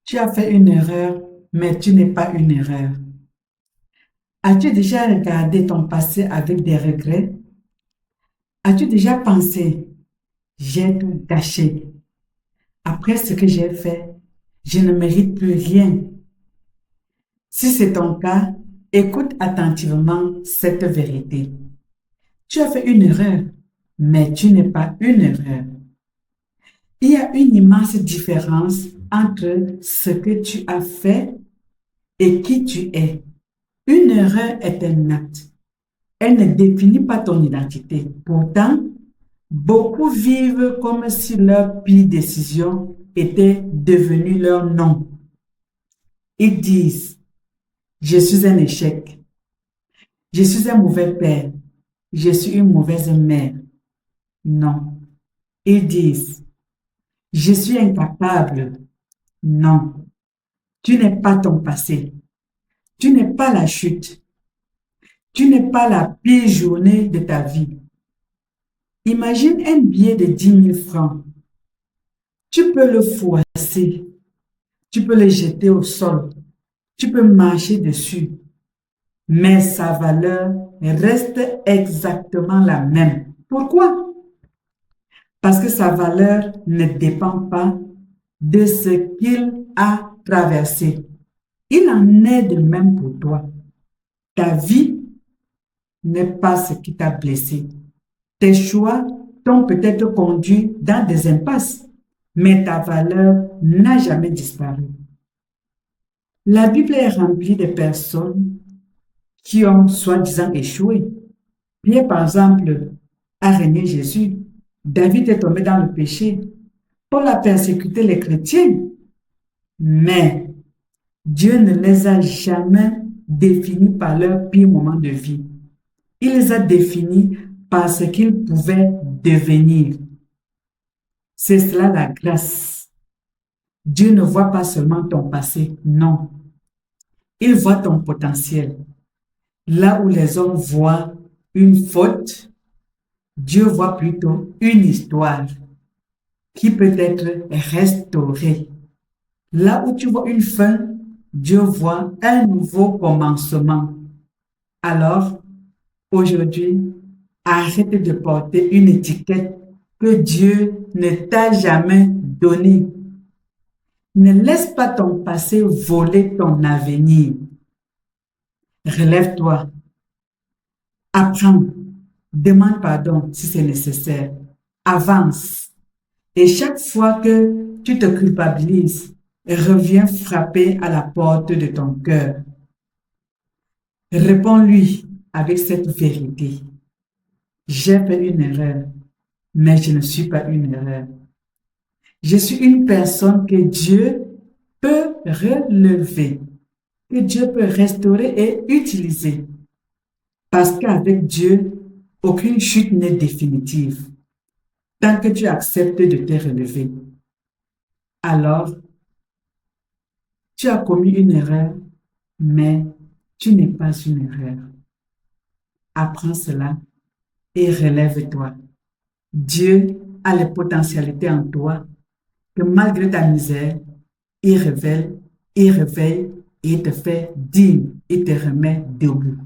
Tu as fait une erreur, mais tu n'es pas une erreur. As-tu déjà regardé ton passé avec des regrets? As-tu déjà pensé, j'ai tout gâché. Après ce que j'ai fait, je ne mérite plus rien. Si c'est ton cas, écoute attentivement cette vérité. Tu as fait une erreur, mais tu n'es pas une erreur. Il y a une immense différence entre ce que tu as fait et qui tu es. Une erreur est un acte. Elle ne définit pas ton identité. Pourtant, beaucoup vivent comme si leur pire décision était devenue leur nom. Ils disent, je suis un échec, je suis un mauvais père, je suis une mauvaise mère. Non. Ils disent, je suis incapable. Non. Tu n'es pas ton passé. Tu n'es pas la chute. Tu n'es pas la pire journée de ta vie. Imagine un billet de 10 000 francs. Tu peux le froisser. Tu peux le jeter au sol. Tu peux marcher dessus. Mais sa valeur reste exactement la même. Pourquoi? Parce que sa valeur ne dépend pas de ce qu'il a traversé. Il en est de même pour toi. Ta vie n'est pas ce qui t'a blessé. Tes choix t'ont peut-être conduit dans des impasses, mais ta valeur n'a jamais disparu. La Bible est remplie de personnes qui ont soi-disant échoué. Pierre, par exemple, a renié Jésus. David est tombé dans le péché. Paul a persécuté les chrétiens. Mais Dieu ne les a jamais définis par leur pire moment de vie. Il les a définis par ce qu'ils pouvaient devenir. C'est cela la grâce. Dieu ne voit pas seulement ton passé, non. Il voit ton potentiel. Là où les hommes voient une faute, Dieu voit plutôt une histoire qui peut être restaurée. Là où tu vois une fin, Dieu voit un nouveau commencement. Alors, aujourd'hui, arrête de porter une étiquette que Dieu ne t'a jamais donnée. Ne laisse pas ton passé voler ton avenir. Relève-toi, apprends, demande pardon si c'est nécessaire, avance. Et chaque fois que tu te culpabilises, reviens frapper à la porte de ton cœur. Réponds-lui avec cette vérité. J'ai fait une erreur, mais je ne suis pas une erreur. Je suis une personne que Dieu peut relever, que Dieu peut restaurer et utiliser. Parce qu'avec Dieu, aucune chute n'est définitive. Tant que tu acceptes de te relever, alors tu as commis une erreur, mais tu n'es pas une erreur. Apprends cela et relève-toi. Dieu a les potentialités en toi que malgré ta misère, il révèle, il réveille et te fait digne et te remet debout.